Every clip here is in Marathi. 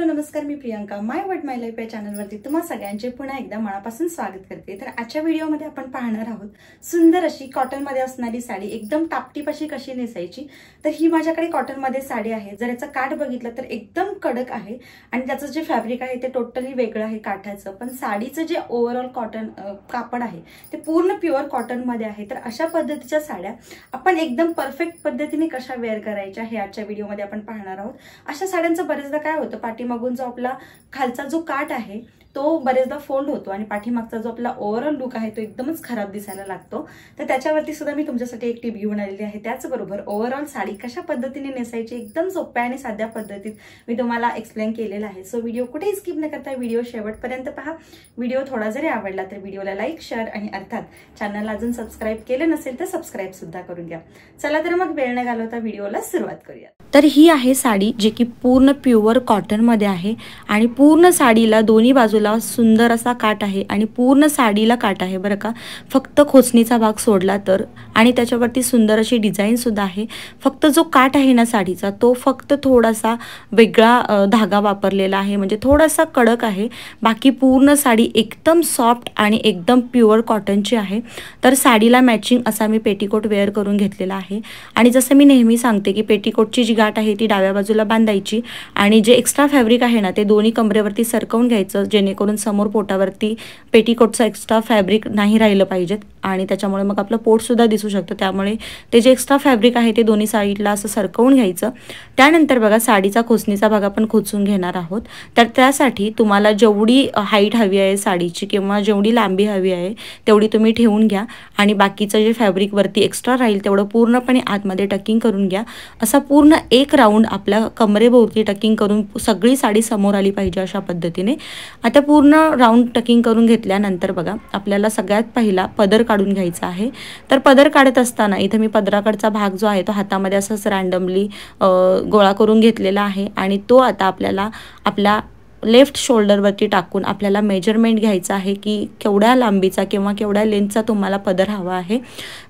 नमस्कार, मी प्रियंका माय वर्ड माय लाईफ या चॅनलवरती तुम्हा सगळ्यांचे पुन्हा एकदा मनापासून स्वागत करते। तर आजच्या व्हिडिओमध्ये आपण पाहणार आहोत सुंदर अशी कॉटनमध्ये असणारी साडी एकदम टापटीप अशी कशी नेसायची। तर ही माझ्याकडे कॉटनमध्ये साडी आहे। जर याचं काठ बघितलं तर एकदम कडक आहे आणि त्याचं जे फॅब्रिक आहे ते टोटली वेगळं आहे काठाचं, पण साडीचं जे ओव्हरऑल कॉटन कापड आहे ते पूर्ण प्युअर कॉटनमध्ये आहे। तर अशा पद्धतीच्या साड्या आपण एकदम परफेक्ट पद्धतीने कशा वेअर करायच्या हे आजच्या व्हिडिओमध्ये आपण पाहणार आहोत। अशा साड्यांचं बरेचदा काय होतं, पाठीमागून जो आपला खालचा जो काठ आहे तो बरेचदा फोल्ड होतो आणि पाठीमागचा जो आपला ओव्हरऑल लुक आहे तो एकदमच खराब दिसायला लागतो। तर त्याच्यावरती सुद्धा मी तुमच्यासाठी एक टिप घेऊन आलेली आहे। त्याचबरोबर ओव्हरऑल साडी कशा पद्धतीने नेसायची एकदम सोप्या आणि साध्या पद्धतीत मी तुम्हाला एक्सप्लेन केलेला आहे। सो व्हिडिओ कुठेही स्किप न करता व्हिडिओ शेवटपर्यंत पहा। व्हिडिओ थोडा जरी आवडला तर व्हिडिओला लाईक, शेअर आणि अर्थात चॅनलला अजून सबस्क्राईब केले नसेल तर सबस्क्राईब सुद्धा करून घ्या। चला तर मग वेळ न घालवता व्हिडिओला सुरुवात करूया। तर ही आहे साडी जी की पूर्ण प्युअर कॉटन मध्ये आहे आणि पूर्ण साडीला दोन्ही बाजूला सुंदर असा काठ आहे आणि पूर्ण साडीला काठ आहे बरं का, फक्त खोचणीचा भाग सोडला तर, आणि त्याच्यावरती सुंदर अशी डिझाईन सुद्धा आहे। फक्त जो काठ आहे ना साडीचा तो फक्त थोडासा वेगळा धागा वापरलेला आहे, म्हणजे थोडासा कडक आहे। बाकी पूर्ण साडी एकदम सॉफ्ट आणि एकदम प्युअर कॉटनची आहे। तर साडीला मॅचिंग असा मी पेटीकोट वेअर करून घेतलेला आहे आणि जसं मी नेहमी सांगते की पेटीकोटची जी गाठ आहे ती डाव्या बाजूला बांधायची आणि जे एक्स्ट्रा फॅब्रिक आहे ना ते दोन्ही कमरेवरती सरकवून घ्यायचं, जेणेकरून समोर पोटावरती पेटीकोटचं एक्स्ट्रा फॅब्रिक नाही राहिलं पाहिजेत आणि त्याच्यामुळे मग आपलं पोट सुद्धा दिसू शकतं। त्यामुळे ते जे एक्स्ट्रा फॅब्रिक आहे ते दोन्ही साईडला असं सरकवून घ्यायचं। त्यानंतर बघा साडीचा खोचणीचा भाग आपण खोचून घेणार आहोत। तर त्यासाठी तुम्हाला जेवढी हाईट हवी आहे साडीची किंवा जेवढी लांबी हवी आहे तेवढी तुम्ही ठेवून घ्या आणि बाकीचं जे फॅब्रिक वरती एक्स्ट्रा राहील तेवढं पूर्णपणे आतमध्ये टकिंग करून घ्या। असा पूर्ण एक राऊंड आपल्या कमरेभोवती टकिंग करून सगळी साडी समोर आली पाहिजे अशा पद्धतीने। आता पूर्ण राऊंड टकिंग करून घेतल्यानंतर बघा आपल्याला सगळ्यात पहिला पदर काढून घ्यायचा आहे। तर पदर काढत असताना इथे मी पदराकडचा भाग जो आहे तो हातामध्ये असंच रँडमली गोळा करून घेतलेला आहे आणि तो आता आपल्याला आपल्या लेफ्ट शोल्डरवरती टाकून आपल्याला मेजरमेंट घ्यायचं आहे की केवढ्या लांबीचा किंवा केवढ्या लेंथचा तुम्हाला पदर हवा आहे।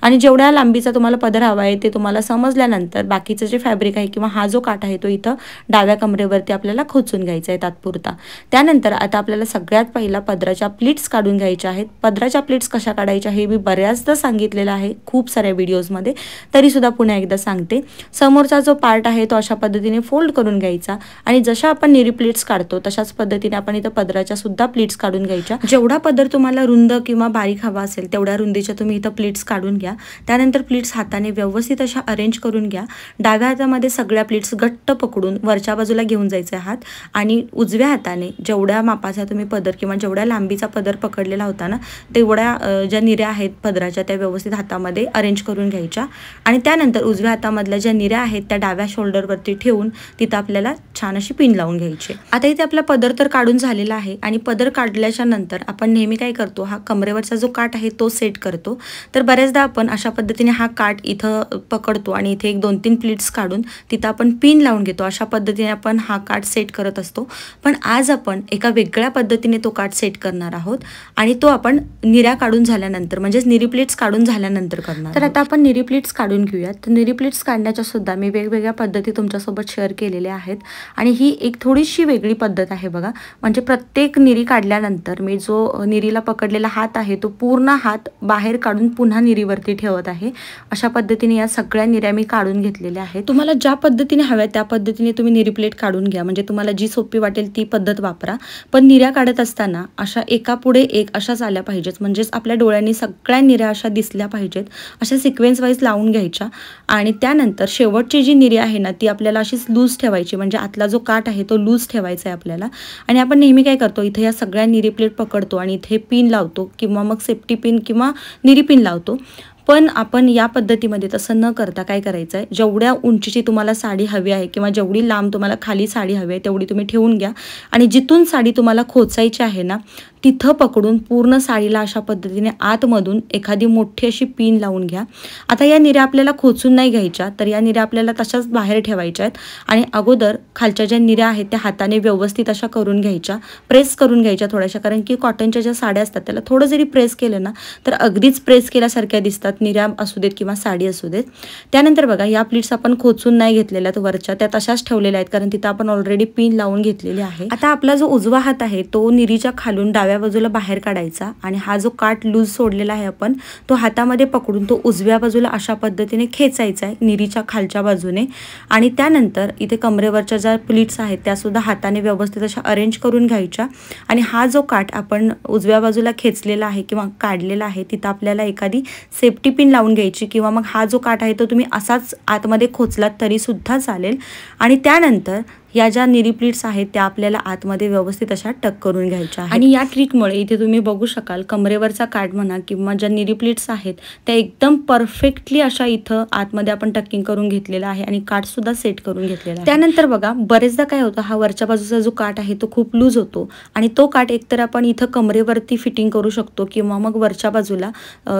आणि जेवढ्या लांबीचा तुम्हाला पदर हवा आहे ते तुम्हाला समजल्यानंतर बाकीचं जे फॅब्रिक आहे किंवा हा जो काठ आहे तो इथं डाव्या कमरेवरती आपल्याला खोचून घ्यायचा आहे तात्पुरता। त्यानंतर आता आपल्याला सगळ्यात पहिला पदराच्या प्लीट्स काढून घ्यायच्या आहेत। पदराच्या प्लीट्स कशा काढायच्या हे मी बऱ्याचदा सांगितलेलं आहे खूप साऱ्या व्हिडिओजमध्ये, तरीसुद्धा पुन्हा एकदा सांगते। समोरचा जो पार्ट आहे तो अशा पद्धतीने फोल्ड करून घ्यायचा आणि जशा आपण निरी प्लीट्स काढतो तशाच पद्धतीने आपण इथं पदराच्या सुद्धा प्लीट्स काढून घ्यायच्या। जेवढा पदर तुम्हाला रुंद किंवा बारीक हवा असेल तेवढ्या रुंदीच्या तुम्ही इथं प्लीट्स काढून घ्या। त्यानंतर प्लीट्स हाताने व्यवस्थित अशा अरेंज करून घ्या। डाव्या हातामध्ये सगळ्या प्लीट्स घट्ट पकडून वरच्या बाजूला घेऊन जायचे हात आणि उजव्या हाताने जेवढ्या मापाचा तुम्ही पदर किंवा जेवढ्या लांबीचा पदर पकडलेला होता ना तेवढ्या ज्या निऱ्या आहेत पदराच्या त्या व्यवस्थित हातामध्ये अरेंज करून घ्यायच्या आणि त्यानंतर उजव्या हातामधल्या ज्या निऱ्या आहेत त्या डाव्या शोल्डरवरती ठेवून तिथं आपल्याला छान अशी पिन लावून घ्यायची। आता इथे आपला पदर तर काढून झालेला आहे आणि पदर काढल्याच्या नंतर आपण नेहमी काय करतो, हा कमरेवरचा जो काठ आहे तो सेट करतो। तर बऱ्याचदा आपण अशा पद्धतीने हा काठ इथं पकडतो आणि इथे एक 2-3 प्लीट्स काढून तिथं आपण पिन लावून घेतो। अशा पद्धतीने आपण हा काठ सेट करत असतो, पण आज आपण एका वेगळ्या पद्धतीने तो काठ सेट करणार आहोत आणि तो आपण निऱ्या काढून झाल्यानंतर म्हणजेच निरी प्लीट्स काढून झाल्यानंतर करणार। तर आता आपण निरी प्लीट्स काढून घेऊयात। तर निरी प्लीट्स काढण्याच्या सुद्धा मी वेगवेगळ्या पद्धती तुमच्यासोबत शेअर केलेल्या आहेत आणि ही एक थोडीशी वेगळी पद्धत आहे बघा। म्हणजे प्रत्येक निरी काढल्यानंतर मी जो निरीला पकडलेला हात आहे तो पूर्ण हात बाहेर काढून पुन्हा निरीवरती ठेवत आहे। अशा पद्धतीने या सगळ्या निऱ्या मी काढून घेतलेल्या आहेत। तुम्हाला ज्या पद्धतीने हव्या त्या पद्धतीने तुम्ही निरी प्लेट काढून घ्या, म्हणजे तुम्हाला जी सोपी वाटेल ती पद्धत वापरा। पण निऱ्या काढत असताना अशा एका पुढे एक अशाच आल्या पाहिजेत, म्हणजेच आपल्या डोळ्यांनी सगळ्या निऱ्या अशा दिसल्या पाहिजेत। अशा सिक्वेन्स वाईज लावून घ्यायच्या आणि त्यानंतर शेवटची जी निरी आहे ना ती आपल्याला अशीच लूज ठेवायची, म्हणजे आतला जो काठ आहे तो लूज ठेवायचा आहे आपल्याला। आणि आपण नेहमी काय करतो, इथे या सगळ्या निरी प्लेट पकडतो आणि इथे पिन लावतो किंवा मग सेफ्टी पिन किंवा निरी पिन लावतो। पण आपण या पद्धतीमध्ये तसं न करता काय करायचं आहे, जेवढ्या उंचीची तुम्हाला साडी हवी आहे किंवा जेवढी लांब तुम्हाला खाली साडी हवी आहे तेवढी तुम्ही ठेवून घ्या आणि जिथून साडी तुम्हाला खोचायची आहे ना तिथं पकडून पूर्ण साडीला अशा पद्धतीने आतमधून एखादी मोठी अशी पिन लावून घ्या। आता या निऱ्या आपल्याला खोचून नाही घ्यायच्या, तर या निऱ्या आपल्याला तशाच बाहेर ठेवायच्या आहेत आणि अगोदर खालच्या ज्या निऱ्या आहेत त्या हाताने व्यवस्थित अशा करून घ्यायच्या, प्रेस करून घ्यायच्या थोड्याशा, कारण की कॉटनच्या ज्या साड्या असतात त्याला थोडं जरी प्रेस केलं ना तर अगदीच प्रेस केल्यासारख्या दिसतात शकतात, निर्या असू देत किंवा साडी असू देत. त्यानंतर बघा या प्लीट्स आपण खोचून नाही घेतलेल्या आहेत वरच्या, त्या तशाच ठेवलेल्या आहेत कारण तिथं आपण ऑलरेडी पिन लावून घेतलेली आहे. आता आपला जो उजवा हात आहे तो निरीच्या खालून डाव्या बाजूला बाहेर काढायचा आणि हा जो काठ लूज सोडलेला आहे आपण तो हातामध्ये पकडून तो उजव्या बाजूला अशा पद्धतीने खेचायचा आहे निरीच्या खालच्या बाजूने. आणि त्यानंतर इथे कमरेवरच्या ज्या प्लीट्स आहेत त्या सुद्धा हाताने व्यवस्थित अशा अरेंज करून घ्यायच्या. आणि हा जो काठ आपण उजव्या बाजूला खेचलेला आहे किंवा काढलेला आहे तिथं आपल्याला एखादी सेफ्टी पिन लावून घ्यायची किंवा मग हा जो काठ आहे तो तुम्ही असाच आतमध्ये खोचलात तरी सुद्धा चालेल. आणि त्यानंतर या ज्या निरी प्लीट्स आहेत त्या आपल्याला आतमध्ये व्यवस्थित अशा टक करून घ्यायच्या आहेत. आणि या ट्रिकमुळे इथे तुम्ही बघू शकाल कमरेवरचा काठ म्हणा किंवा ज्या निरी प्लीट्स आहेत त्या एकदम परफेक्टली अशा इथं आतमध्ये आपण टकिंग करून घेतलेला आहे आणि काठ सुद्धा सेट करून घेतलेला आहे. त्यानंतर बघा बरेचदा काय होतं, हा वरच्या बाजूचा जो काठ आहे तो खूप लूज होतो आणि तो काठ एकतर आपण इथं कमरेवरती फिटिंग करू शकतो किंवा मग वरच्या बाजूला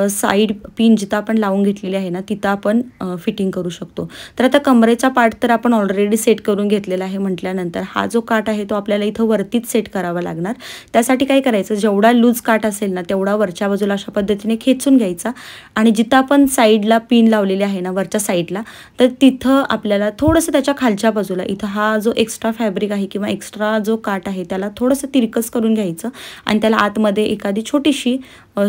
साईड पिन जिथं आपण लावून घेतलेली आहे ना तिथं आपण फिटिंग करू शकतो. तर आता कमरेचा पार्ट तर आपण ऑलरेडी सेट करून घेतलेला आहे म्हटल्यानंतर हा जो काठ आहे तो आपल्याला इथं वरतीच सेट करावा लागणार. त्यासाठी काय करायचं, जेवढा लूज काठ असेल ना तेवढा वरच्या बाजूला अशा पद्धतीने खेचून घ्यायचा आणि जिथं आपण साईडला पिन लावलेली आहे ना वरच्या साईडला तर तिथं आपल्याला थोडंसं त्याच्या खालच्या बाजूला इथं हा जो एक्स्ट्रा फॅब्रिक आहे किंवा एक्स्ट्रा जो काठ आहे त्याला थोडंसं तिरकस करून घ्यायचं आणि त्याला आतमध्ये एखादी छोटीशी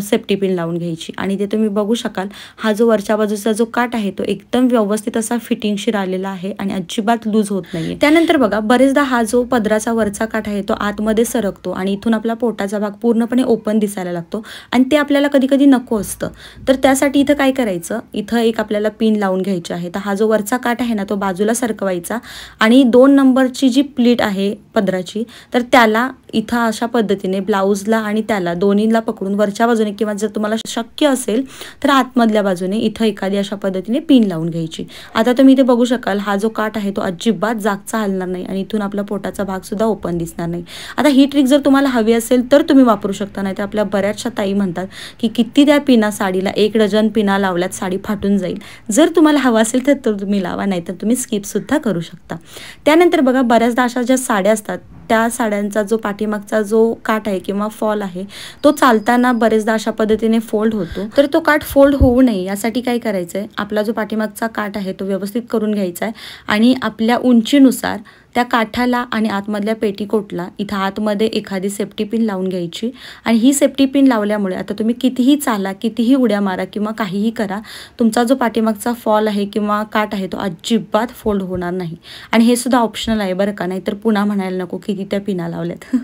सेफ्टी पिन लावून घ्यायची. आणि ते तुम्ही बघू शकाल हा जो वरच्या बाजूचा जो काठ आहे तो एकदम व्यवस्थित असा फिटिंगशीर आलेला आहे आणि अजिबात लूज होत नाहीये. त्यानंतर बघा बरेचदा हा जो पदराचा वरचा काठ आहे तो आतमध्ये सरकतो आणि इथून आपला पोटाचा भाग पूर्णपणे ओपन दिसायला लागतो आणि ते आपल्याला कधी कधी नको असतं. तर त्यासाठी इथं काय करायचं, इथं एक आपल्याला पिन लावून घ्यायची आहे. तर हा जो वरचा काठ आहे ना तो बाजूला सरकवायचा आणि 2 नंबरची जी प्लीट आहे पदराची तर त्याला इथं अशा पद्धतीने ब्लाऊजला आणि त्याला दोन्हीला पकडून वरच्या बाजूने किंवा जर तुम्हाला शक्य असेल तर आतमधल्या बाजूने इथं एखादी अशा पद्धतीने पिन लावून घ्यायची. आता तुम्ही इथे बघू शकाल हा जो काठ आहे तो अजिबात जागचा हलणार नाही आणि इथून आपला पोटाचा भाग सुद्धा ओपन दिसणार नाही. आता ही ट्रिक जर तुम्हाला हवी असेल तर तुम्ही वापरू शकता, नाही तर आपल्या बऱ्याचशा ताई म्हणतात की किती त्या पिना साडीला 1 डझन पिना लावल्यात साडी फाटून जाईल. जर तुम्हाला हवं असेल तर तुम्ही लावा, नाही तर तुम्ही स्किप सुद्धा करू शकता. त्यानंतर बघा बऱ्याचदा अशा ज्या साड्या असतात त्या साड्यांचा जो पाठीमागचा जो काठ आहे किंवा फॉल आहे तो चालताना बरेचदा अशा पद्धतीने फोल्ड होतो. तर तो काठ फोल्ड होऊ नये यासाठी काय करायचं आहे, आपला जो पाठीमागचा काठ आहे तो व्यवस्थित करून घ्यायचा आहे आणि आपल्या उंचीनुसार त्या काठाला आणि आतमधल्या पेटीकोटला इथं आतमध्ये एखादी सेफ्टी पिन लावून घ्यायची. आणि ही सेफ्टी पिन लावल्यामुळे आता तुम्ही कितीही चाला, कितीही उड्या मारा किंवा काहीही करा, तुमचा जो पाठीमागचा फॉल आहे किंवा काठ आहे तो अजिबात फोल्ड होणार नाही. आणि हे सुद्धा ऑप्शनल आहे बरं का, नाहीतर पुन्हा म्हणायला नको किती त्या पिना लावल्यात.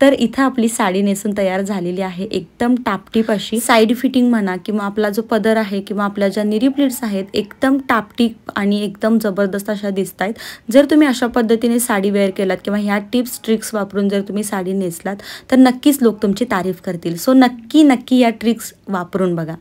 तर इथं आपली साडी नेसून तयार झालेली आहे एकदम टापटीप अशी. साईड फिटिंग म्हणा किंवा आपला जो पदर आहे किंवा आपल्या ज्या निरी प्लीट्स आहेत एकदम टापटीप आणि एकदम जबरदस्त अशा दिसत आहेत. जर तुम्ही अशा पद्धतीने साडी वेअर केलात किंवा ह्या टिप्स ट्रिक्स वापरून जर तुम्ही साडी नेसलात तर नक्कीच लोक तुमची तारीफ करतील. सो नक्की या ट्रिक्स वापरून बघा.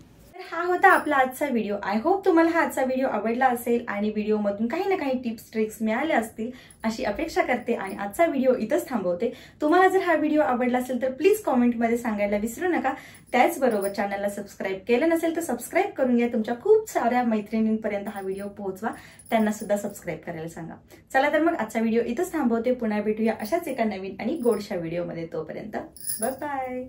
हा होता आपला आजचा व्हिडिओ. आय होप तुम्हाला हा आजचा व्हिडिओ आवडला असेल आणि व्हिडिओमधून काही ना काही टिप्स ट्रिक्स मिळाल्या असतील अशी अपेक्षा करते आणि आजचा व्हिडिओ इथंच थांबवते. तुम्हाला जर हा व्हिडिओ आवडला असेल तर प्लीज कॉमेंटमध्ये सांगायला विसरू नका. त्याचबरोबर चॅनलला सबस्क्राईब केलं नसेल तर सबस्क्राईब करून घ्या. तुमच्या खूप साऱ्या मैत्रिणींपर्यंत हा व्हिडिओ पोहोचवा, त्यांना सुद्धा सबस्क्राईब करायला सांगा. चला तर मग आजचा व्हिडिओ इथंच थांबवते. पुन्हा भेटूया अशाच एका नवीन आणि गोडशा व्हिडिओमध्ये. तोपर्यंत बाय बाय.